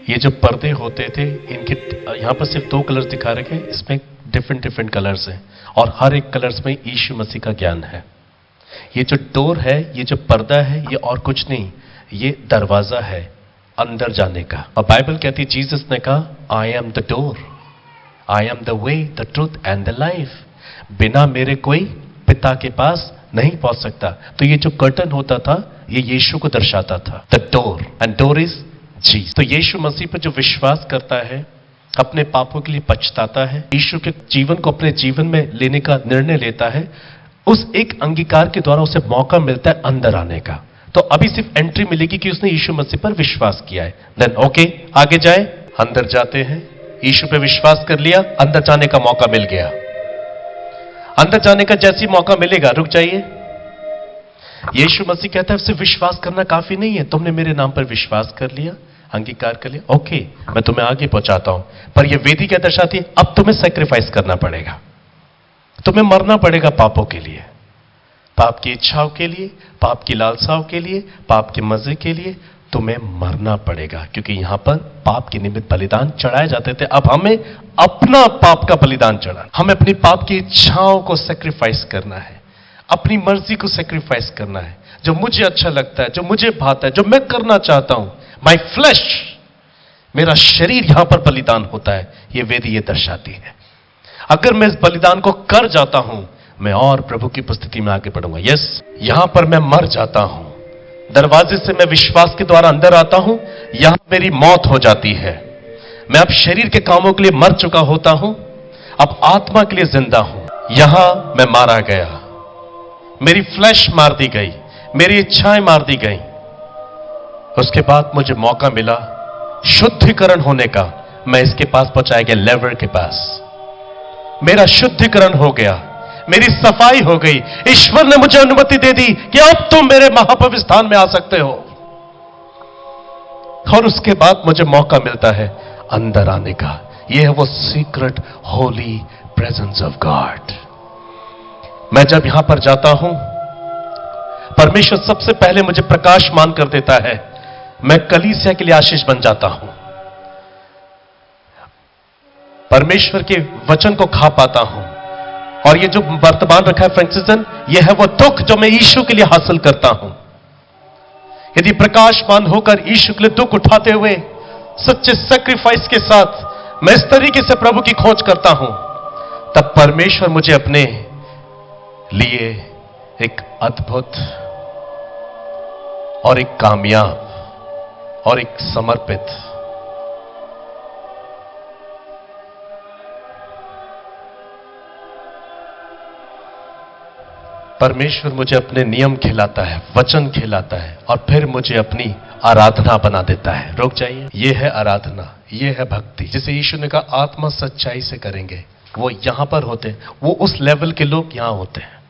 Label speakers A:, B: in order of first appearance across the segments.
A: ये जो पर्दे होते थे, इनके यहाँ पर सिर्फ 2 कलर्स दिखा रखे हैं, इसमें डिफरेंट कलर्स हैं और हर एक कलर्स में यीशु मसीह का ज्ञान है। ये जो डोर है, ये जो पर्दा है, ये और कुछ नहीं, ये दरवाजा है अंदर जाने का। और बाइबल कहती है, जीसस ने कहा I am the door, I am the way, the truth and the life. बिना मेरे कोई पिता के पास नहीं पहुंच सकता। तो ये जो कर्टन होता था, ये यीशु को दर्शाता था, the door, and door is Jesus. तो यीशु मसीह पर जो विश्वास करता है, अपने पापों के लिए पछताता है, यीशु के जीवन को अपने जीवन में लेने का निर्णय लेता है, उस एक अंगीकार के द्वारा उसे मौका मिलता है अंदर आने का। तो अभी सिर्फ एंट्री मिलेगी कि उसने यीशु मसीह पर विश्वास किया है। देन ओके, आगे जाए, अंदर जाते हैं। यीशु पे विश्वास कर लिया, अंदर जाने का मौका मिल गया। अंदर जाने का जैसी मौका मिलेगा, रुक जाइए। यीशु मसीह कहता है सिर्फ विश्वास करना काफी नहीं है, तुमने मेरे नाम पर विश्वास कर लिया, अंगीकार कर लिया, ओके, मैं तुम्हें आगे पहुंचाता हूं। पर यह वेदी क्या दर्शाती है? अब तुम्हें सैक्रिफाइस करना पड़ेगा, तुम्हें मरना पड़ेगा पापों के लिए, पाप की इच्छाओं के लिए, पाप की लालसाओं के लिए, पाप के मजे के लिए तुम्हें मरना पड़ेगा। क्योंकि यहां पर पाप के निमित्त बलिदान चढ़ाए जाते थे, अब हमें अपना पाप का बलिदान चढ़ा, हमें अपनी पाप की इच्छाओं को सैक्रिफाइस करना है, अपनी मर्जी को सैक्रिफाइस करना है। जो मुझे अच्छा लगता है, जो मुझे भाता है, जो मैं करना चाहता हूं, माई फ्लैश, मेरा शरीर यहां पर बलिदान होता है। यह वेदी ये दर्शाती है। अगर मैं इस बलिदान को कर जाता हूं, मैं और प्रभु की उपस्थिति में आगे बढ़ूंगा। यस, यहां पर मैं मर जाता हूं, दरवाजे से मैं विश्वास के द्वारा अंदर आता हूं, यहां मेरी मौत हो जाती है। मैं अब शरीर के कामों के लिए मर चुका होता हूं, अब आत्मा के लिए जिंदा हूं। यहां मैं मारा गया, मेरी फ्लैश मार दी गई, मेरी इच्छाएं मार दी गई। उसके बाद मुझे मौका मिला शुद्धिकरण होने का। मैं इसके पास पहुंचाया गया, लेवर के पास। मेरा शुद्धिकरण हो गया, मेरी सफाई हो गई। ईश्वर ने मुझे अनुमति दे दी कि अब तुम मेरे महापवित्र स्थान में आ सकते हो। और उसके बाद मुझे मौका मिलता है अंदर आने का। यह है वो secret Holi presence of God. मैं जब यहां पर जाता हूं, परमेश्वर सबसे पहले मुझे प्रकाशमान कर देता है। मैं कलीसिया के लिए आशीष बन जाता हूं, परमेश्वर के वचन को खा पाता हूं। और ये जो वर्तमान रखा है फ्रेंसिसन, यह है वो दुख जो मैं यीशु के लिए हासिल करता हूं। यदि प्रकाशमान होकर यीशु के लिए दुख उठाते हुए सच्चे सैक्रिफाइस के साथ मैं इस तरीके से प्रभु की खोज करता हूं, तब परमेश्वर मुझे अपने लिए एक अद्भुत और एक कामयाब और एक समर्पित परमेश्वर मुझे अपने नियम खिलाता है, वचन खिलाता है, और फिर मुझे अपनी आराधना बना देता है। रुक जाइए, यह है आराधना, यह है भक्ति, जिसे यीशु ने कहा आत्मा सच्चाई से करेंगे। वो यहां पर होते हैं, वो उस लेवल के लोग यहां होते हैं।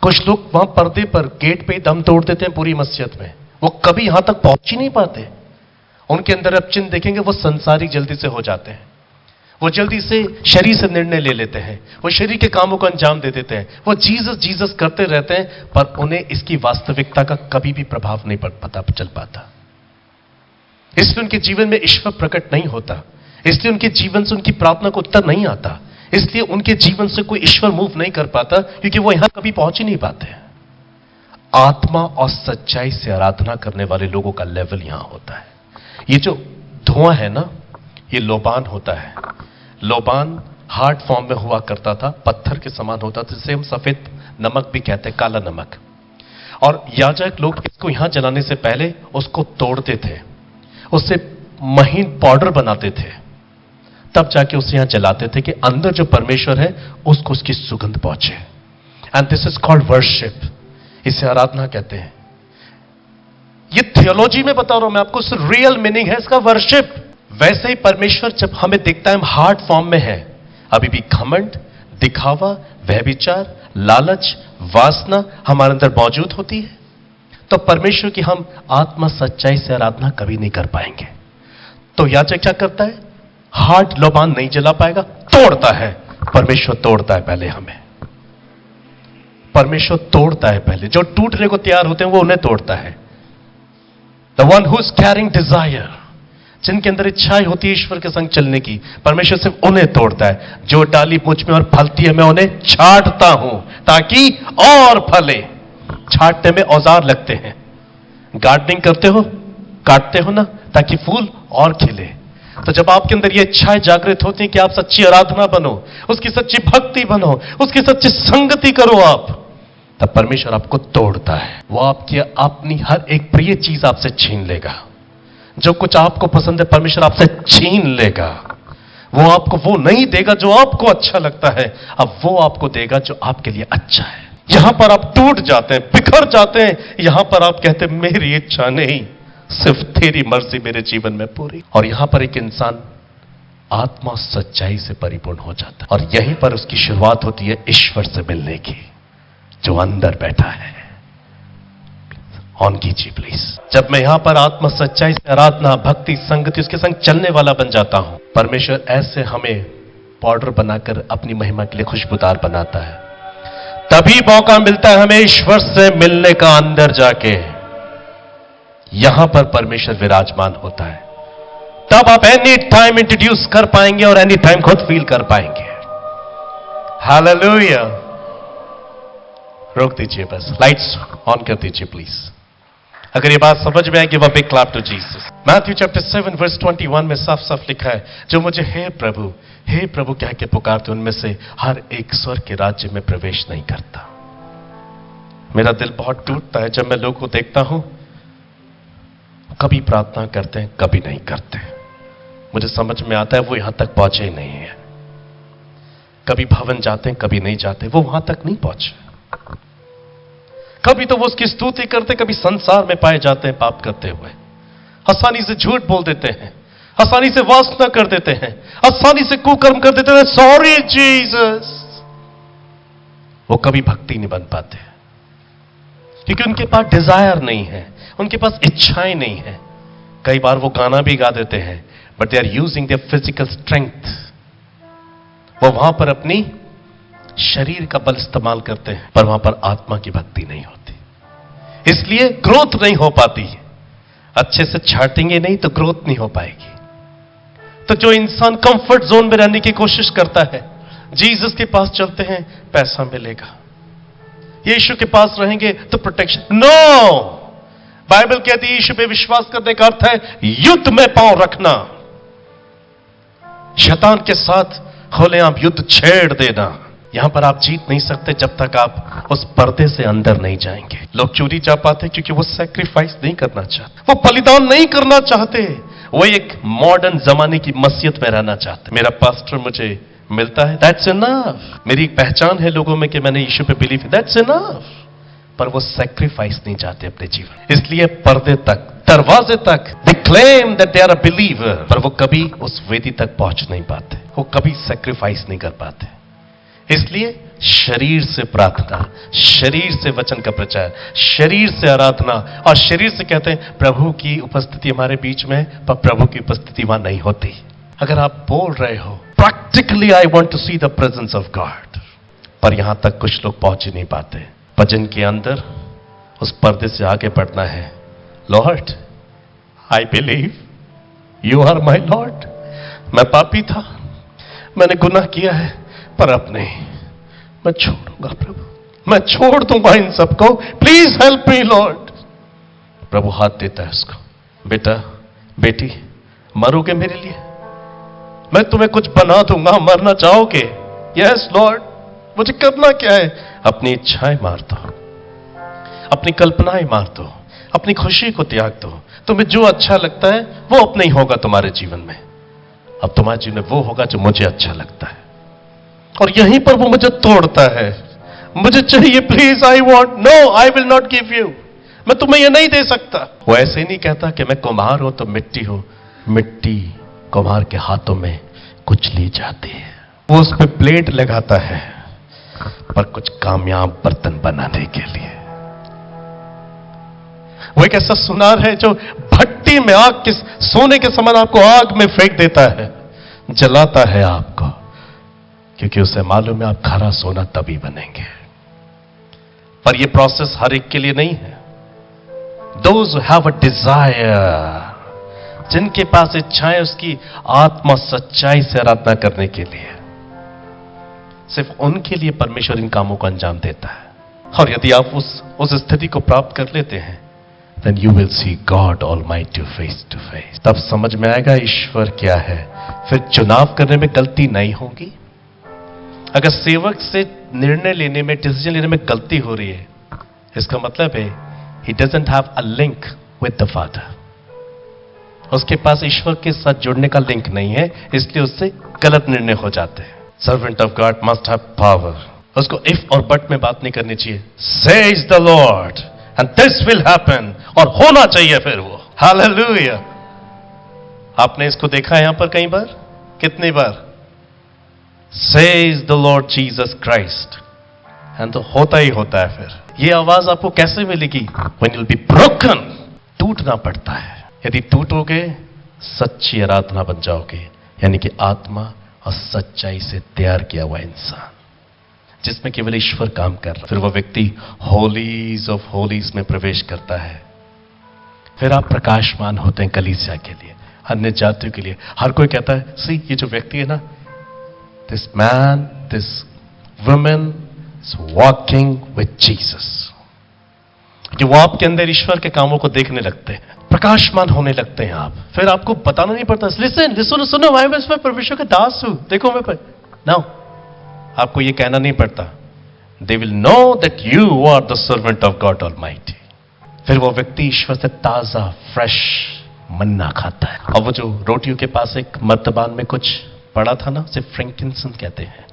A: कुछ लोग वहां पर्दे पर गेट पे ही दम तोड़ देते हैं पूरी मस्जिद में, वो कभी यहां तक पहुंच ही नहीं पाते। उनके अंदर आप चिन्ह देखेंगे, वो संसारी जल्दी से हो जाते हैं, वो जल्दी से शरीर से निर्णय ले लेते हैं, वो शरीर के कामों को अंजाम दे देते हैं, वो जीसस जीसस करते रहते हैं, पर उन्हें इसकी वास्तविकता का कभी भी प्रभाव नहीं पता चल पाता। इसलिए उनके जीवन में ईश्वर प्रकट नहीं होता, इसलिए उनके जीवन से उनकी प्रार्थना को उत्तर नहीं आता, इसलिए उनके जीवन से कोई ईश्वर मूव नहीं कर पाता, क्योंकि वो यहां कभी पहुंच ही नहीं पाते। आत्मा और सच्चाई से आराधना करने वाले लोगों का लेवल यहां होता है। ये जो धुआं है ना, ये लोबान होता है। लोबान हार्ड फॉर्म में हुआ करता था, पत्थर के समान होता था, जिसे हम सफेद नमक भी कहते हैं, काला नमक। और याजक लोग इसको यहां जलाने से पहले उसको तोड़ते थे, उससे महीन पाउडर बनाते थे, तब जाके उसे यहां जलाते थे कि अंदर जो परमेश्वर है उसको उसकी सुगंध पहुंचे। And this is called worship, इसे आराधना कहते हैं। ये थियोलॉजी में बता रहा हूं मैं आपको, रियल मीनिंग है इसका वर्शिप। वैसे ही परमेश्वर जब हमें देखता है हम हार्ड फॉर्म में है, अभी भी घमंड, दिखावा, व्यभिचार, लालच, वासना हमारे अंदर मौजूद होती है, तो परमेश्वर की हम आत्मा सच्चाई से आराधना कभी नहीं कर पाएंगे। तो याजक क्या करता है? हार्ड लोबान नहीं जला पाएगा, तोड़ता है। परमेश्वर तोड़ता है पहले हमें, परमेश्वर तोड़ता है पहले। जो टूटने को तैयार होते हैं वो उन्हें तोड़ता है। The one who is carrying desire, जिनके अंदर इच्छाएं होती है ईश्वर के संग चलने की, परमेश्वर सिर्फ उन्हें तोड़ता है। जो डाली मुझ में और फलती है, मैं उन्हें छांटता हूं ताकि और फले। छांटने में औजार लगते हैं। गार्डनिंग करते हो, काटते हो ना, ताकि फूल और खिले। तो जब आपके अंदर ये इच्छाएं जागृत होती हैं कि आप सच्ची आराधना बनो, उसकी सच्ची भक्ति बनो, उसकी सच्ची संगति करो आप, तब परमेश्वर आपको तोड़ता है। वो आपकी अपनी हर एक प्रिय चीज आपसे छीन लेगा। जो कुछ आपको पसंद है परमेश्वर आपसे छीन लेगा। वो आपको वो नहीं देगा जो आपको अच्छा लगता है, अब वो आपको देगा जो आपके लिए अच्छा है। यहां पर आप टूट जाते हैं, बिखर जाते हैं। यहां पर आप कहते हैं मेरी इच्छा नहीं, सिर्फ तेरी मर्जी मेरे जीवन में पूरी। और यहां पर एक इंसान आत्मा सच्चाई से परिपूर्ण हो जाता है। और यहीं पर उसकी शुरुआत होती है ईश्वर से मिलने की, जो अंदर बैठा है। ऑन कीजिए प्लीज। जब मैं यहां पर आत्मा सच्चाई से आराधना, भक्ति, संगति, उसके संग चलने वाला बन जाता हूं, परमेश्वर ऐसे हमें पाउडर बनाकर अपनी महिमा के लिए खुशबूदार बनाता है। तभी मौका मिलता है हमें ईश्वर से मिलने का। अंदर जाके यहां पर परमेश्वर विराजमान होता है। तब आप एनी टाइम इंट्रोड्यूस कर पाएंगे और एनी टाइम खुद फील कर पाएंगे। हालेलुया। रोक दीजिए, बस लाइट्स ऑन कर दीजिए प्लीज। अगर ये बात समझ में आए, give a big clap to Jesus. Matthew chapter 7 verse 21 में साफ साफ लिखा है, जो मुझे हे प्रभु कह के पुकारते उनमें से हर एक स्वर्ग के राज्य में प्रवेश नहीं करता। मेरा दिल बहुत टूटता है जब मैं लोगों को देखता हूं, कभी प्रार्थना करते हैं, कभी नहीं करते। मुझे समझ में आता है वो यहां तक पहुंचे ही नहीं है। कभी भवन जाते हैं, कभी नहीं जाते, वो वहां तक नहीं पहुंचे। कभी तो वो उसकी स्तुति करते, कभी संसार में पाए जाते हैं पाप करते हुए। आसानी से झूठ बोल देते हैं, आसानी से वासना कर देते हैं, आसानी से कुकर्म कर देते हैं। Sorry Jesus. वो कभी भक्ति नहीं बन पाते क्योंकि उनके पास डिजायर नहीं है, उनके पास इच्छाएं नहीं है। कई बार वो गाना भी गा देते हैं, but they are using their physical strength. वो वहां पर अपनी शरीर का बल इस्तेमाल करते हैं, पर वहां पर आत्मा की भक्ति नहीं होती, इसलिए ग्रोथ नहीं हो पाती। अच्छे से छाटेंगे नहीं तो ग्रोथ नहीं हो पाएगी। तो जो इंसान कंफर्ट जोन में रहने की कोशिश करता है, जीसस के पास चलते हैं पैसा मिलेगा, यीशु के पास रहेंगे तो प्रोटेक्शन। नो, बाइबल कहती है यीशु पे विश्वास करने का अर्थ है युद्ध में पांव रखना, शैतान के साथ खुलेआम युद्ध छेड़ देना। यहां पर आप जीत नहीं सकते जब तक आप उस पर्दे से अंदर नहीं जाएंगे। लोग चोरी जा पाते क्योंकि वो सैक्रिफाइस नहीं करना चाहते, वो बलिदान नहीं करना चाहते, वो एक मॉडर्न जमाने की मस्जिद में रहना चाहते। मेरा पास्टर मुझे मिलता है, दैट्स इनफ। मेरी एक पहचान है लोगों में कि मैंने यीशु पे बिलीव है, दैट्स इनफ। पर वो सैक्रिफाइस नहीं चाहते अपने जीवन, इसलिए पर्दे तक, दरवाजे तक they claim that they are a believer, पर वो कभी उस वेदी तक पहुंच नहीं पाते, वो कभी सैक्रिफाइस नहीं कर पाते। इसलिए शरीर से प्रार्थना, शरीर से वचन का प्रचार, शरीर से आराधना, और शरीर से कहते हैं प्रभु की उपस्थिति हमारे बीच में, पर प्रभु की उपस्थिति वहां नहीं होती। अगर आप बोल रहे हो practically I want to see the presence of God, पर यहां तक कुछ लोग पहुंच ही नहीं पाते। भजन के अंदर उस पर्दे से आगे बढ़ना है। Lord I believe you are my Lord. मैं पापी था, मैंने गुनाह किया है, पर अब नहीं, मैं छोड़ूंगा प्रभु, मैं छोड़ दूंगा इन सबको, प्लीज हेल्प मी लॉर्ड। प्रभु हाथ देता है उसको, बेटा बेटी मरोगे मेरे लिए, मैं तुम्हें कुछ बना दूंगा, मरना चाहोगे? यस लॉर्ड, मुझे करना क्या है? अपनी इच्छाएं मार दो, अपनी कल्पनाएं मार दो, अपनी खुशी को त्याग दो। तुम्हें जो अच्छा लगता है वो अब नहीं होगा तुम्हारे जीवन में, अब तुम्हारे जीवन में वो होगा जो मुझे अच्छा लगता है। और यहीं पर वो मुझे तोड़ता है, मुझे चाहिए please, I want, no I will not give you, मैं तुम्हें ये नहीं दे सकता। वो ऐसे ही नहीं कहता कि मैं कुम्हार हूं तो मिट्टी हो, मिट्टी कुम्हार के हाथों में कुचली जाती है, वो उस पर ब्लेड लगाता है, पर कुछ कामयाब बर्तन बनाने के लिए। वो एक ऐसा सुनार है जो भट्टी में आग के सोने के समान आपको आग में फेंक देता है, जलाता है आपको, क्योंकि उसे मालूम है आप खरा सोना तभी बनेंगे। पर यह प्रोसेस हर एक के लिए नहीं है। Those who have a desire जिनके पास इच्छाएं उसकी आत्मा सच्चाई से आराधना करने के लिए, सिर्फ उनके लिए परमेश्वर इन कामों को अंजाम देता है। और यदि आप उस स्थिति को प्राप्त कर लेते हैं, then you will see God Almighty face to face। तब समझ में आएगा ईश्वर क्या है। फिर चुनाव करने में गलती नहीं होगी। अगर सेवक से निर्णय लेने में, डिसीजन लेने में गलती हो रही है, इसका मतलब है he doesn't have a link with the Father। उसके पास ईश्वर के साथ जुड़ने का लिंक नहीं है, इसलिए उससे गलत निर्णय हो जाते हैं। Servant of God must have power. उसको इफ और बट में बात नहीं करनी चाहिए। Says the Lord and this will happen, और होना चाहिए फिर वो। हालेलुया। आपने इसको देखा है यहां पर कई बार, कितनी बार? Says the Lord Jesus Christ, and तो होता ही होता है। फिर ये आवाज आपको कैसे मिलेगी? When you will be broken. टूटना पड़ता है। यदि टूटोगे, सच्ची आराधना बन जाओगे, यानी कि आत्मा और सच्चाई से तैयार किया हुआ इंसान, जिसमें केवल ईश्वर काम कर रहा है। फिर वह व्यक्ति होलीज ऑफ होलीज में प्रवेश करता है। फिर आप प्रकाशमान होते हैं कलीसिया के लिए, अन्य जातियों के लिए। हर कोई कहता है, सी ये जो व्यक्ति है ना, this man, this women is walking with Jesus. कि वो आपके अंदर ईश्वर के कामों को देखने लगते हैं, प्रकाशमान होने लगते हैं आप। फिर आपको बताना नहीं पड़ता, लिसन लिसन सुनो, मैं परमेश्वर का दास हूं, देखो मैं नाउ आपको ये कहना नहीं पड़ता। They will know that you are the servant of God almighty. फिर वो व्यक्ति ईश्वर से ताजा फ्रेश मन्ना खाता है। और वो जो रोटियों के पास एक मर्तबान में कुछ पड़ा था ना, उसे फ्रैंकिंसेंस कहते हैं,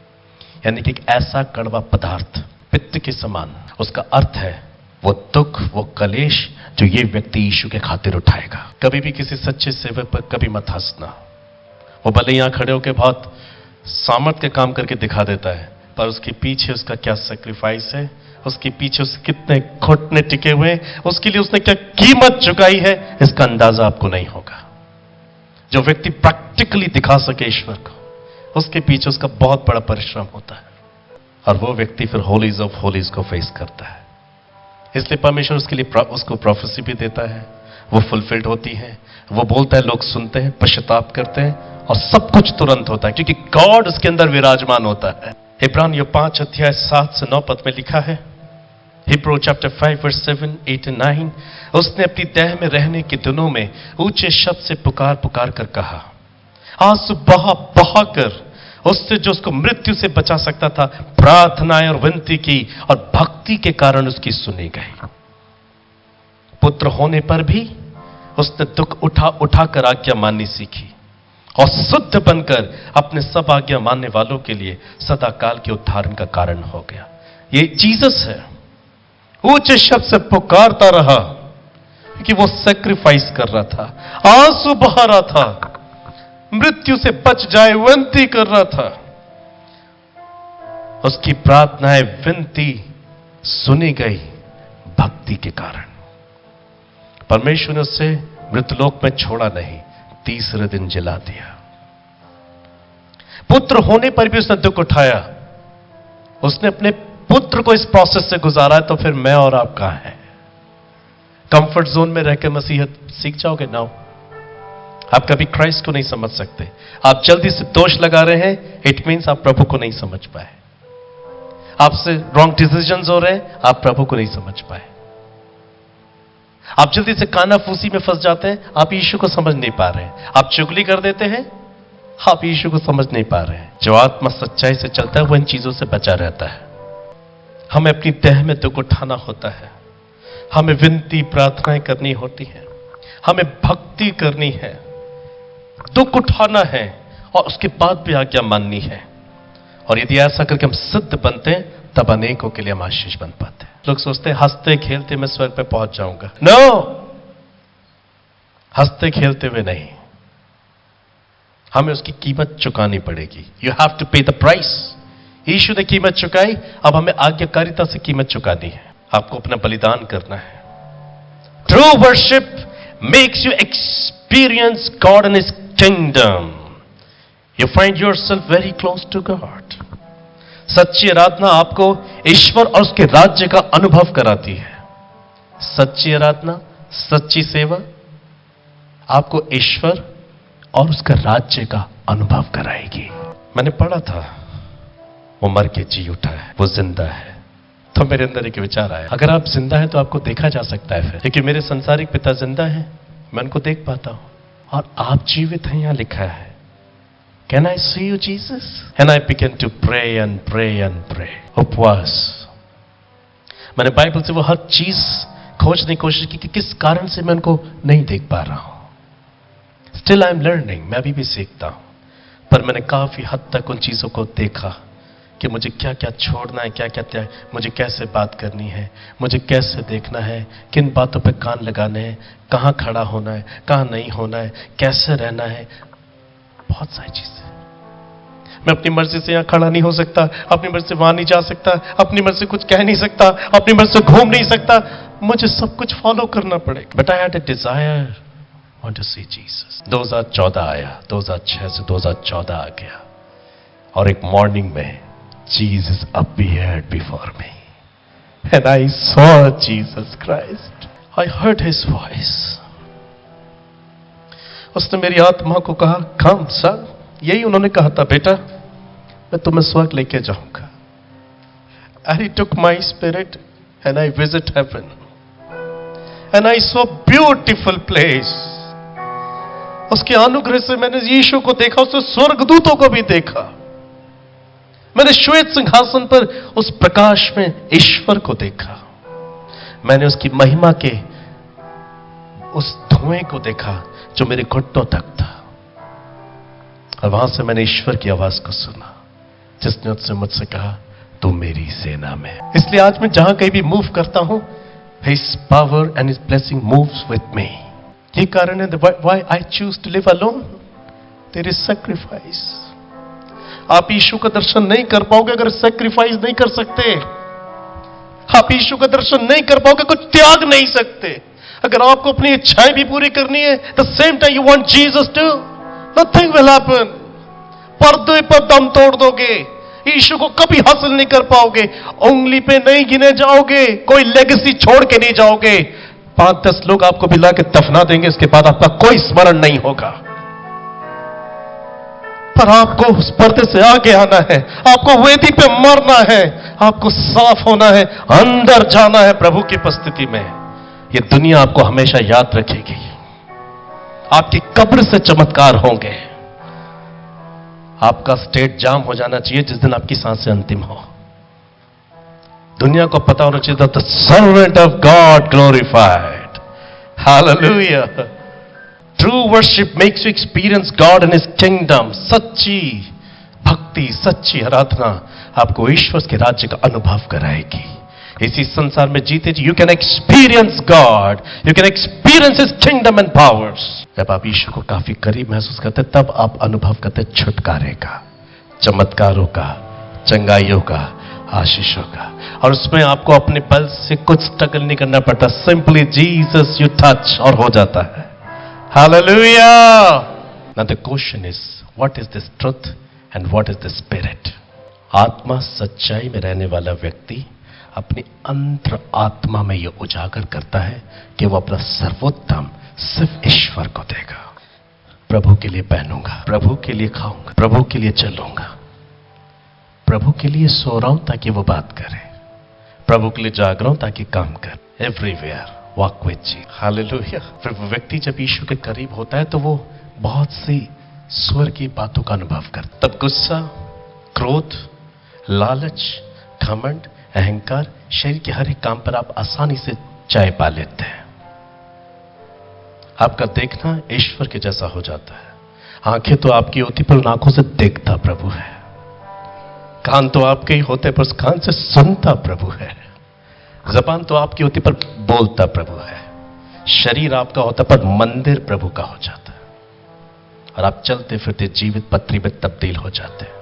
A: यानी कि एक ऐसा कड़वा पदार्थ, पित्त के समान। उसका अर्थ है वो दुख, वो कलेश जो ये व्यक्ति यीशु के खातिर उठाएगा। कभी भी किसी सच्चे सेवक पर कभी मत हंसना। वो भले यहां खड़े होकर बहुत सामर्थ के काम करके दिखा देता है, पर उसके पीछे उसका क्या सैक्रिफाइस है, उसके पीछे उसके कितने घुटने टिके हुए हैं, उसके लिए उसने क्या कीमत चुकाई है, इसका अंदाजा आपको नहीं होगा। जो व्यक्ति प्रैक्टिकली दिखा सके ईश्वर को, उसके पीछे उसका बहुत बड़ा परिश्रम होता है। और वो व्यक्ति फिर होलीज ऑफ होलीज को फेस करता है। इसलिए परमेश्वर उसके लिए उसको प्रोफेसी भी देता है, वो फुलफिल्ड होती है। वो बोलता है, लोग सुनते हैं, पश्चाताप करते हैं, और सब कुछ तुरंत होता है, क्योंकि गॉड उसके अंदर विराजमान होता है। इब्रानियों 5 अध्याय 7 से 9 पद में लिखा है, हिब्रू चैप्टर 5 वर्स 7, 8 and 9, उसने अपनी देह में रहने के दिनों में ऊंचे शब्द से पुकार पुकार कर कहा, आंसू बहा बहा कर उससे जो उसको मृत्यु से बचा सकता था प्रार्थनाएं और विनती की, और भक्ति के कारण उसकी सुनी गई। पुत्र होने पर भी उसने दुख उठा उठा कर आज्ञा माननी सीखी, और शुद्ध बनकर अपने सब आज्ञा मानने वालों के लिए सदा काल के उद्धारण का कारण हो गया। ये जीसस है। ऊंचे शब्द से पुकारता रहा, क्योंकि वो सैक्रिफाइस कर रहा था, आंसू बहा रहा था, मृत्यु से बच जाए विनती कर रहा था। उसकी प्रार्थनाएं, विनती सुनी गई भक्ति के कारण। परमेश्वर ने उससे मृतलोक में छोड़ा नहीं, तीसरे दिन जिला दिया। पुत्र होने पर भी उसने दुख उठाया। उसने अपने पुत्र को इस प्रोसेस से गुजारा है, तो फिर मैं और आप कहां हैं? कंफर्ट जोन में रहकर मसीहत सीख जाओगे ना? आप कभी क्राइस्ट को नहीं समझ सकते। आप जल्दी से दोष लगा रहे हैं, इट मीन्स आप प्रभु को नहीं समझ पाए। आपसे रॉन्ग डिसीजंस हो रहे हैं, आप प्रभु को नहीं समझ पाए। आप जल्दी से कानाफूसी में फंस जाते हैं, आप यीशु को समझ नहीं पा रहे हैं। आप चुगली कर देते हैं, आप यीशु को समझ नहीं पा रहे हैं। जो आत्मा सच्चाई से चलता है वो इन चीजों से बचा रहता है। हमें अपनी देह में दुख उठाना होता है, हमें विनती प्रार्थनाएं करनी होती हैं, हमें भक्ति करनी है, दुख उठाना है, और उसके बाद भी आज्ञा माननी है। और यदि ऐसा करके हम सिद्ध बनते हैं, तब अनेकों के लिए हम आशीष बन पाते हैं। लोग सोचते हैं हंसते खेलते मैं स्वर्ग पे पहुंच जाऊंगा। नो, हंसते खेलते हुए नहीं, हमें उसकी कीमत चुकानी पड़ेगी। यू हैव टू पे द प्राइस। यीशु ने कीमत चुकाई, अब हमें आज्ञाकारिता से कीमत चुकानी है। आपको अपना बलिदान करना है। True worship makes you experience God in his kingdom. You find yourself very close to God. सच्ची आराधना आपको ईश्वर और उसके राज्य का अनुभव कराती है। सच्ची आराधना, सच्ची सेवा आपको ईश्वर और उसका राज्य का अनुभव कराएगी। मैंने पढ़ा था वो मर के जी उठा है, वो जिंदा है। तो मेरे अंदर एक विचार आया, अगर आप जिंदा हैं तो आपको देखा जा सकता है फिर, क्योंकि मेरे संसारिक पिता जिंदा हैं, मैं उनको देख पाता हूं, और आप जीवित हैं, यहां लिखा है। Can I see you Jesus? And I began to pray and pray and pray. उपवास, मैंने बाइबल से वो हर चीज खोजने की कोशिश की कि किस कारण से मैं उनको नहीं देख पा रहा हूं। स्टिल आई एम लर्निंग, मैं अभी भी सीखता हूं, पर मैंने काफी हद तक उन चीजों को देखा कि मुझे क्या क्या छोड़ना है, क्या क्या त्याग, मुझे कैसे बात करनी है, मुझे कैसे देखना है, किन बातों पे कान लगाने हैं, कहां खड़ा होना है, कहां नहीं होना है, कैसे रहना है, बहुत सारी चीजें। मैं अपनी मर्जी से यहां खड़ा नहीं हो सकता, अपनी मर्जी से वहां नहीं जा सकता, अपनी मर्जी से कुछ कह नहीं सकता, अपनी मर्जी से घूम नहीं सकता, मुझे सब कुछ फॉलो करना पड़ेगा। But I had a desire, want to see Jesus. 2014 आया, 2006 से 2014 आ गया, और एक मॉर्निंग में Jesus appeared before me, and I saw Jesus Christ. I heard His voice. उसने मेरी आत्मा को कहा, come son, यही उन्होंने कहा था, बेटा मैं तुम्हें स्वर्ग लेके जाऊंगा। And He took my spirit and I visit heaven, and I saw beautiful place. उसके अनुग्रह से मैंने यीशु को देखा, उसने स्वर्गदूतों को भी देखा, मैंने श्वेत सिंहासन पर उस प्रकाश में ईश्वर को देखा, मैंने उसकी महिमा के उस धुएं को देखा जो मेरे घुटनों तक था, और वहां से मैंने ईश्वर की आवाज को सुना जिसने उससे मुझसे कहा, तू मेरी सेना में। इसलिए आज मैं जहां कहीं भी मूव करता हूं, His power and His blessing moves with me. ये कारण है why I choose to live alone. There is sacrifice. आप यीशु का दर्शन नहीं कर पाओगे अगर सैक्रिफाइस नहीं कर सकते। आप यीशु का दर्शन नहीं कर पाओगे, कुछ त्याग नहीं सकते। अगर आपको अपनी इच्छाएं भी पूरी करनी है, the same time you want Jesus too, nothing will happen. पर्दे पर दम तोड़ दोगे, यीशु को कभी हासिल नहीं कर पाओगे, उंगली पे नहीं गिने जाओगे, कोई लेगेसी छोड़ के नहीं जाओगे। 5-10 लोग आपको भी ला के दफना देंगे, इसके बाद आपका कोई स्मरण नहीं होगा। पर आपको उस पर्दे से आगे आना है, आपको वेदी पे मरना है, आपको साफ होना है, अंदर जाना है प्रभु की उपस्थिति में। ये दुनिया आपको हमेशा याद रखेगी, आपकी कब्र से चमत्कार होंगे। आपका स्टेट जाम हो जाना चाहिए जिस दिन आपकी सांसें अंतिम हो। दुनिया को पता होना चाहिए, the servant of God glorified, hallelujah. True worship makes you experience God and His kingdom. सच्ची भक्ति, सच्ची आराधना आपको ईश्वर के राज्य का अनुभव कराएगी। इसी संसार में जीते जी you can experience God, you can experience His kingdom and powers. जब आप यीशु को काफी करीब महसूस करते, तब आप अनुभव करते छुटकारे का, चमत्कारों का, चंगाइयों का, आशीषों का, और उसमें आपको अपने बल से कुछ स्ट्रगल नहीं करना पड़ता। सिंपली जीसस यू टच और हो जाता है। Hallelujah. Now the question is, what is this truth and what is the spirit? आत्मा, सच्चाई में रहने वाला व्यक्ति अपनी अंतर आत्मा में यह उजागर करता है कि वो अपना सर्वोत्तम सिर्फ ईश्वर को देगा। प्रभु के लिए पहनूंगा, प्रभु के लिए खाऊंगा, प्रभु के लिए चलूंगा, प्रभु के लिए सो रहा हूं ताकि वो बात करे, प्रभु के लिए जाग रहा हूं ताकि काम कर। एवरीवेयर वॉक विद जी, हालेलुया। फिर व्यक्ति जब यीशु के करीब होता है तो वो बहुत सी स्वर की बातों का अनुभव करता। तब गुस्सा, क्रोध, लालच, घमंड, अहंकार, शरीर के हर एक काम पर आप आसानी से चाय पा लेते हैं। आपका देखना ईश्वर के जैसा हो जाता है। आंखें तो आपकी होती पर उन आंखों से देखता प्रभु है। कान तो आपके ही होते पर उस कान से सुनता प्रभु है। जबान तो आपकी होती पर बोलता प्रभु है। शरीर आपका होता पर मंदिर प्रभु का हो जाता है, और आप चलते फिरते जीवित पत्री में तब्दील हो जाते हैं।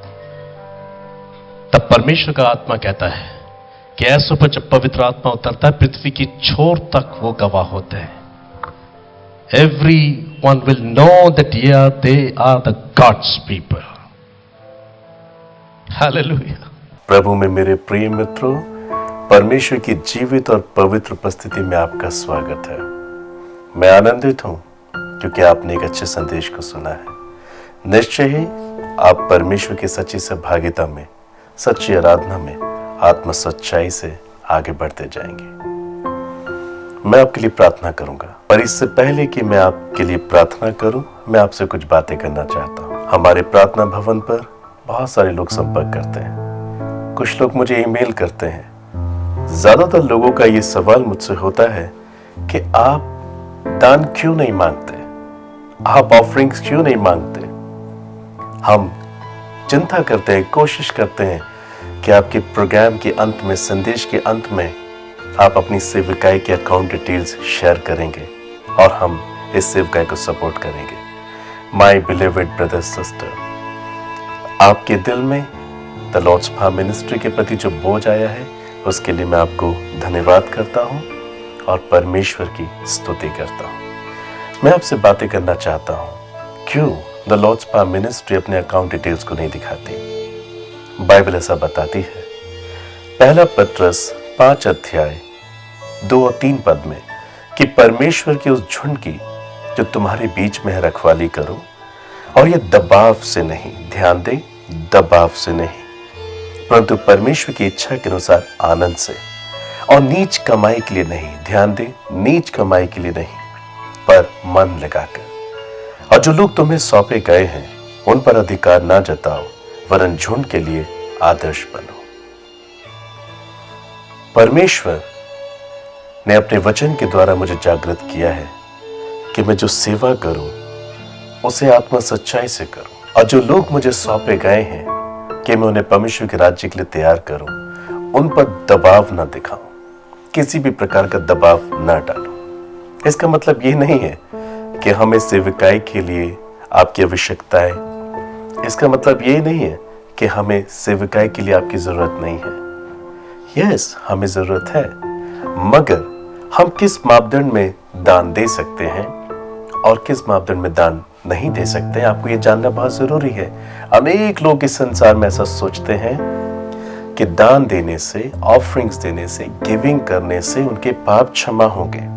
A: तब परमेश्वर का आत्मा कहता है कि ऐसों पर जब पवित्र आत्मा उतरता है, पृथ्वी की छोर तक वो गवाह होते हैं। Everyone will know that they are the God's people. Hallelujah. प्रभु में मेरे प्रिय मित्रों, परमेश्वर की जीवित और पवित्र उपस्थिति में आपका स्वागत है। मैं आनंदित हूं
B: क्योंकि आपने एक अच्छे संदेश को सुना है। निश्चय ही आप परमेश्वर की सच्ची सहभागिता में, सच्ची आराधना में, आत्म सच्चाई से आगे बढ़ते जाएंगे। मैं आपके लिए प्रार्थना करूंगा, पर इससे पहले कि मैं आपके लिए प्रार्थना करूं, मैं आपसे कुछ बातें करना चाहता हूं। हमारे प्रार्थना भवन पर बहुत सारे लोग संपर्क करते हैं, कुछ लोग मुझे ईमेल करते हैं। ज्यादातर लोगों का ये सवाल मुझसे होता है कि आप दान क्यों नहीं मांगते, आप ऑफरिंग्स क्यों नहीं मांगते। हम चिंता करते हैं, कोशिश करते हैं कि आपके प्रोग्राम के अंत में, संदेश के अंत में आप अपनी सेविकाई के अकाउंट डिटेल्स शेयर करेंगे और हम इस सेविकाई को सपोर्ट करेंगे। माय बिलीव्ड ब्रदर सिस्टर, आपके दिल में द लॉर्ड्स फार्म मिनिस्ट्री के प्रति जो बोझ आया है, उसके लिए मैं आपको धन्यवाद करता हूं और परमेश्वर की स्तुति करता हूं। मैं आपसे बातें करना चाहता हूं, क्यों द लॉर्ड्स फार्म मिनिस्ट्री अपने अकाउंट डिटेल्स को नहीं दिखाती। बाइबल ऐसा बताती है, पहला पत्रस 5 अध्याय 2 और 3 पद में, कि परमेश्वर की उस झुंड की जो तुम्हारे बीच में है रखवाली करो, और यह दबाव से नहीं, ध्यान दे, दबाव से नहीं, परंतु परमेश्वर की इच्छा के अनुसार आनंद से, और नीच कमाई के लिए नहीं, ध्यान दे, नीच कमाई के लिए नहीं, पर मन लगाकर। और जो लोग तुम्हें सौंपे गए हैं उन पर अधिकार ना जताओ, वरन झुंड के लिए आदर्श बनो। परमेश्वर ने अपने वचन के द्वारा मुझे जागृत किया है कि मैं जो सेवा करूं उसे आत्मा सच्चाई से करूं, और जो लोग मुझे सौंपे गए हैं कि मैं उन्हें परमेश्वर के राज्य के लिए तैयार करूं, उन पर दबाव ना दिखाऊं, किसी भी प्रकार का दबाव ना डालूं। इसका मतलब ये नहीं है कि हमें सेविकाई के लिए आपकी आवश्यकताएं, इसका मतलब ये नहीं है कि हमें सेविकाई के लिए आपकी जरूरत नहीं है। यस, हमें जरूरत है, मगर हम किस मापदंड में दान दे सकते हैं और किस मापदंड में दान नहीं दे सकते हैं, आपको ये जानना बहुत जरूरी है। अनेक लोग इस संसार में ऐसा सोचते हैं कि दान देने से, ऑफरिंग्स देने से, गिविंग करने से उनके पाप क्षमा होंगे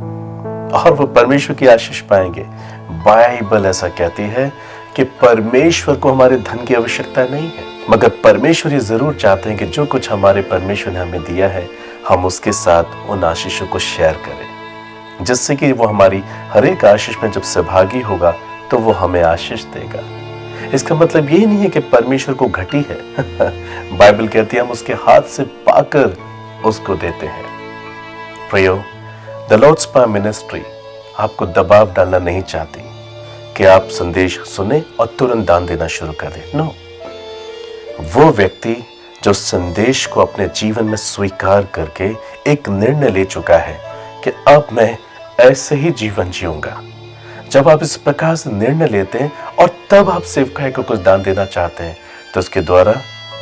B: और वो परमेश्वर की आशीष पाएंगे। बाइबल ऐसा कहती है कि परमेश्वर को हमारे धन की आवश्यकता नहीं है, मगर परमेश्वर ये जरूर चाहते हैं कि जो कुछ हमारे परमेश्वर ने हमें दिया है, हम उसके साथ उन आशीषों को शेयर करें, जिससे कि वो हमारी हर एक आशीष में जब सहभागी होगा तो वो हमें आशीष देगा। इसका मतलब ये नहीं है कि परमेश्वर को घटी है बाइबल कहती है हम उसके हाथ से पाकर उसको देते हैं। प्रियो, द लॉर्ड्स फार्म मिनिस्ट्री आपको दबाव डालना नहीं चाहती कि आप संदेश सुने और तुरंत दान देना शुरू कर दें। नो, वो व्यक्ति जो संदेश को अपने जीवन में स्वीकार करके एक निर्णय ले चुका है कि अब मैं ऐसे ही जीवन जीऊंगा, जब आप इस प्रकार से निर्णय लेते हैं और तब आप सेवकाई को कुछ दान देना चाहते हैं, तो उसके द्वारा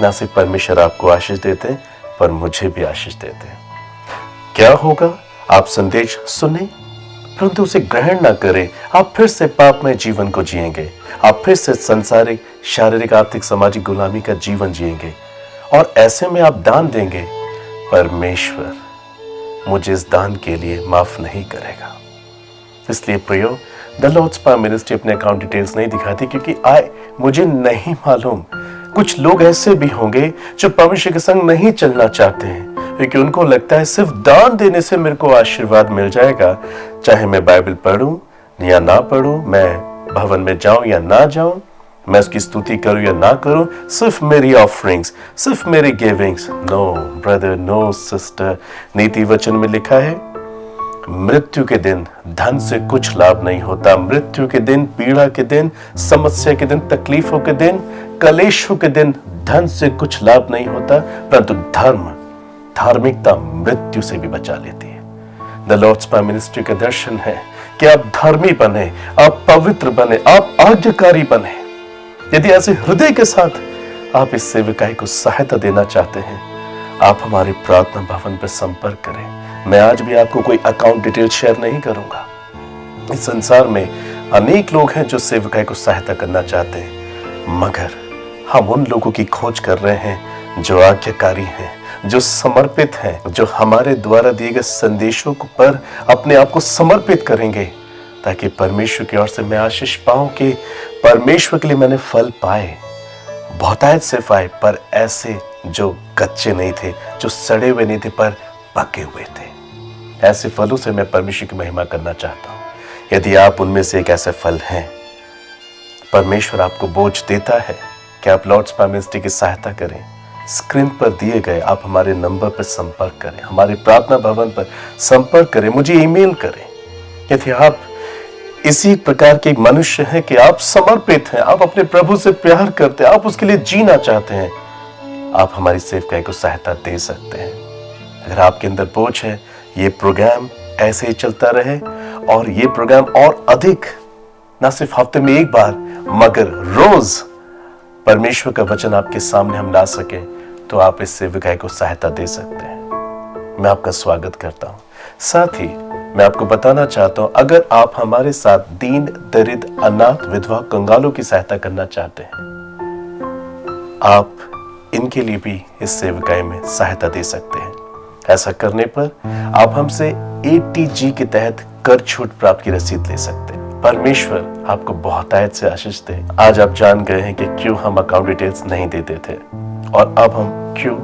B: न सिर्फ परमेश्वर आपको आशीष देते हैं, पर मुझे भी आशीष देते हैं। क्या होगा? आप संदेश सुने परंतु उसे ग्रहण ना करें, आप फिर से पापमय जीवन को जिएंगे, आप फिर से संसारिक, शारीरिक, आर्थिक, सामाजिक गुलामी का जीवन जिएंगे, और ऐसे में आप दान देंगे, परमेश्वर मुझे इस दान के लिए माफ नहीं करेगा। इसलिए प्रियो, द लॉर्ड्स फार्म मिनिस्ट्री अपने अकाउंट डिटेल्स नहीं दिखाती, क्योंकि मुझे नहीं मालूम, कुछ लोग ऐसे भी होंगे जो परमेश्वर के संग नहीं चलना चाहते हैं, क्योंकि उनको लगता है सिर्फ दान देने से मेरे को आशीर्वाद मिल जाएगा, चाहे मैं बाइबल पढूं या ना पढूं, मैं भवन में जाऊं या ना जाऊं, मैं उसकी स्तुति करूं या ना करूं, सिर्फ मेरी ऑफरिंग्स, सिर्फ मेरी गिविंग्स। नो ब्रदर, नो सिस्टर, नीति वचन में लिखा है, मृत्यु के दिन धन से कुछ लाभ नहीं होता। मृत्यु के दिन, पीड़ा के दिन, समस्या के दिन, तकलीफों के दिन, कलेशों के दिन धन से कुछ लाभ नहीं होता, परंतु धार्मिकता मृत्यु से भी बचा लेती है। द लॉर्ड्स फार्म मिनिस्ट्री का दर्शन है कि आप धर्मी बने, आप पवित्र बने, आप आज्ञाकारी बने। यदि ऐसे हृदय के साथ आप इस सेविकाई को सहायता देना चाहते हैं, आप हमारे प्रार्थना भवन पर संपर्क करें। मैं आज भी आपको कोई अकाउंट डिटेल शेयर नहीं करूंगा। इस संसार में अनेक लोग हैं जो सेविकाई को सहायता करना चाहते हैं, मगर हम उन लोगों की खोज कर रहे हैं जो आज्ञाकारी हैं, जो समर्पित हैं, जो हमारे द्वारा दिए गए संदेशों पर अपने आप को समर्पित करेंगे ताकि परमेश्वर की ओर से मैं आशीष पाऊं कि परमेश्वर के लिए मैंने फल पाए, बहुतायत से पाए, पर ऐसे जो कच्चे नहीं थे, जो सड़े हुए नहीं थे, पर पके हुए थे। ऐसे फलों से मैं परमेश्वर की महिमा करना चाहता हूं। यदि आप उनमें से एक ऐसे फल हैं, परमेश्वर आपको बोझ देता है कि आप लॉर्ड्स स्पा मिनिस्ट्री की सहायता करें। स्क्रीन पर दिए गए आप हमारे नंबर पर संपर्क करें, हमारे प्रार्थना भवन पर संपर्क करें, मुझे ईमेल करें। यदि आप इसी प्रकार के एक मनुष्य हैं कि आप समर्पित हैं, आप अपने प्रभु से प्यार करते हैं, आप उसके लिए जीना चाहते हैं, आप हमारी सेवकाई को सहायता दे सकते हैं। अगर आपके अंदर बोझ है, ये प्रोग्राम ऐसे ही चलता रहे और ये प्रोग्राम और अधिक, ना सिर्फ हफ्ते में एक बार मगर रोज परमेश्वर का वचन आपके सामने हम ला सके, तो आप इस सेवकाई को सहायता दे सकते हैं। मैं आपका स्वागत करता हूं। साथ ही मैं आपको बताना चाहता हूं, अगर आप हमारे साथ दीन, दरिद्र, अनाथ, विधवा, कंगालों की सहायता करना चाहते हैं, आप इनके लिए भी इस सेवकाई में सहायता दे सकते हैं। ऐसा करने पर आप हमसे ATG के तहत कर छूट प्राप्त की रसीद ले सकते हैं। परमेश्वर आपको बहुतायत से आशीष दे। आज आप जान गए हैं कि क्यों हम अकाउंट डिटेल्स नहीं देते थे और अब हम क्यों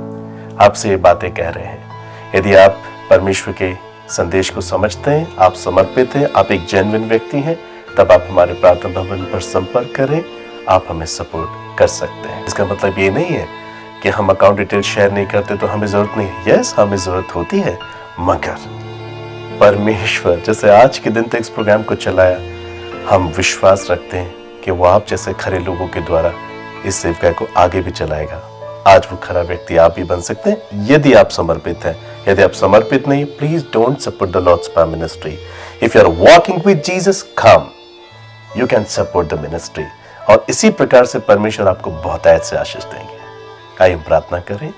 B: आपसे ये बातें कह रहे हैं। यदि आप परमेश्वर के संदेश को समझते हैं, आप समर्पित हैं, आप एक जेन्युइन व्यक्ति हैं, तब आप हमारे प्रार्थना भवन पर संपर्क करें, आप हमें सपोर्ट कर सकते हैं। इसका मतलब ये नहीं है कि हम अकाउंट डिटेल शेयर नहीं करते तो हमें जरूरत नहीं है। यस, हमें जरूरत होती है, मगर परमेश्वर जैसे आज के दिन तक इस प्रोग्राम को चलाया, हम विश्वास रखते हैं कि वो आप जैसे खरे लोगों के द्वारा इस सेवकाई को आगे भी चलाएगा। आज वो खरा व्यक्ति आप भी बन सकते हैं यदि आप समर्पित हैं। यदि आप समर्पित नहीं, please don't support the Lord's spa ministry. If you are walking with Jesus, come, you can support the ministry. और इसी प्रकार से परमेश्वर आपको बहुतायत से आशीष देंगे। आइए हम प्रार्थना करें।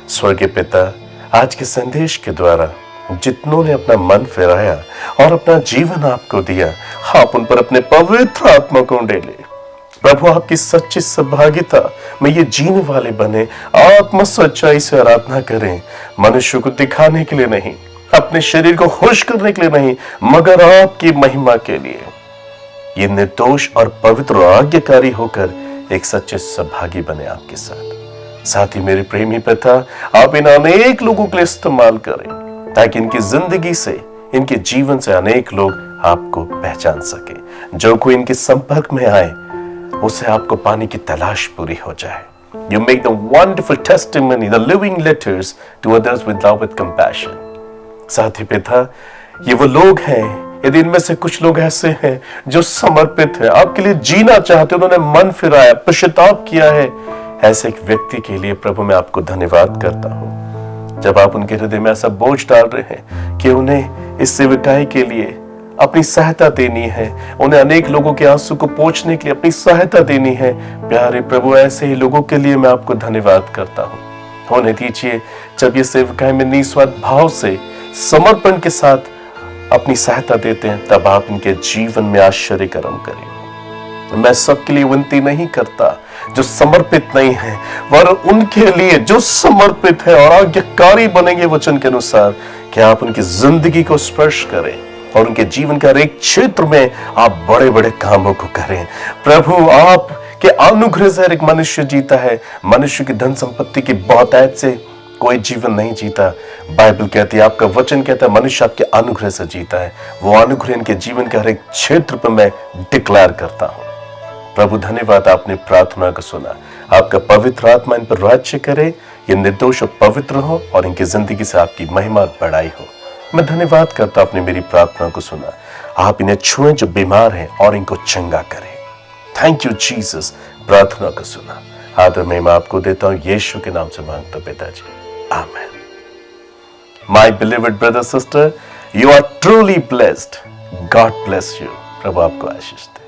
B: स्वर्गीय पिता, आज के संदेश के द्वारा जितनों ने अपना मन फिराया और अपना जीवन आपको दिया, आप उन पर अपने पवित्र आत्मा को डेले। प्रभु, आपकी सच्ची सहभागिता में ये जीने वाले बने, आत्मा सच्चाई से आराधना करें, मनुष्य को दिखाने के लिए नहीं, अपने शरीर को खुश करने के लिए नहीं, मगर आपकी महिमा के लिए। ये निर्दोष और पवित्र और आज्ञाकारी होकर एक सच्चे सहभागी बने आपके साथ ही मेरे प्रेमी पिता, आप इन अनेक लोगों के लिए इस्तेमाल करें ताकि इनकी जिंदगी से, इनके जीवन से अनेक लोग आपको पहचान सके। जो कोई इनके संपर्क में आए, उसे आपको पाने की तलाश पूरी हो जाए। You make the wonderful testimony, the living letters to others with love, with compassion. साथ ही पिता, ये वो लोग हैं, यदि इनमें से कुछ लोग ऐसे हैं जो समर्पित हैं, आपके लिए जीना चाहते हैं, उन्होंने मन फिराया, पश्चाताप किया है, ऐसे एक व्यक्ति के लिए प्रभु मैं आपको धन्यवाद करता हूं। जब आप उनके हृदय में ऐसा बोझ डाल रहे हैं कि उन्हें इस सेवकाई के लिए अपनी सहायता देनी है, उन्हें अनेक लोगों के आंसू को पोंछने के लिए अपनी सहायता देनी है, प्यारे प्रभु, ऐसे ही लोगों के लिए मैं आपको धन्यवाद करता हूं। होने दीजिए जब ये सेवकाई में निस्वार्थ भाव से, समर्पण के साथ अपनी सहायता देते हैं, तब आप इनके जीवन में आश्चर्य कर्म करें। मैं सबके लिए विनती नहीं करता जो समर्पित नहीं है, वर उनके लिए जो समर्पित है और आज्ञाकारी बनेंगे वचन के अनुसार, कि आप उनकी जिंदगी को स्पर्श करें और उनके जीवन के हर एक क्षेत्र में आप बड़े बड़े कामों को करें। प्रभु, आप के अनुग्रह से हर एक मनुष्य जीता है। मनुष्य की धन संपत्ति की बहुतायत से कोई जीवन नहीं जीता। बाइबल कहती है, आपका वचन कहता है, मनुष्य आपके अनुग्रह से जीता है। वो अनुग्रह इनके जीवन के हर एक क्षेत्र पर मैं डिक्लेयर करता हूं। प्रभु धन्यवाद, आपने प्रार्थना को सुना। आपका पवित्र आत्मा इन पर राज्य करे, ये निर्दोष और पवित्र हो और इनकी जिंदगी से आपकी महिमा और बड़ाई हो। मैं धन्यवाद करता, आपने मेरी प्रार्थना को सुना। आप इन्हें छुएं जो बीमार हैं और इनको चंगा करें। थैंक यू जीसस, प्रार्थना को सुना। आदर में मैं आपको देता हूं, यीशु के नाम से मांगता पिताजी, amen. My beloved brother sister, you are truly blessed. God bless you. प्रभु आपको आशीष दे।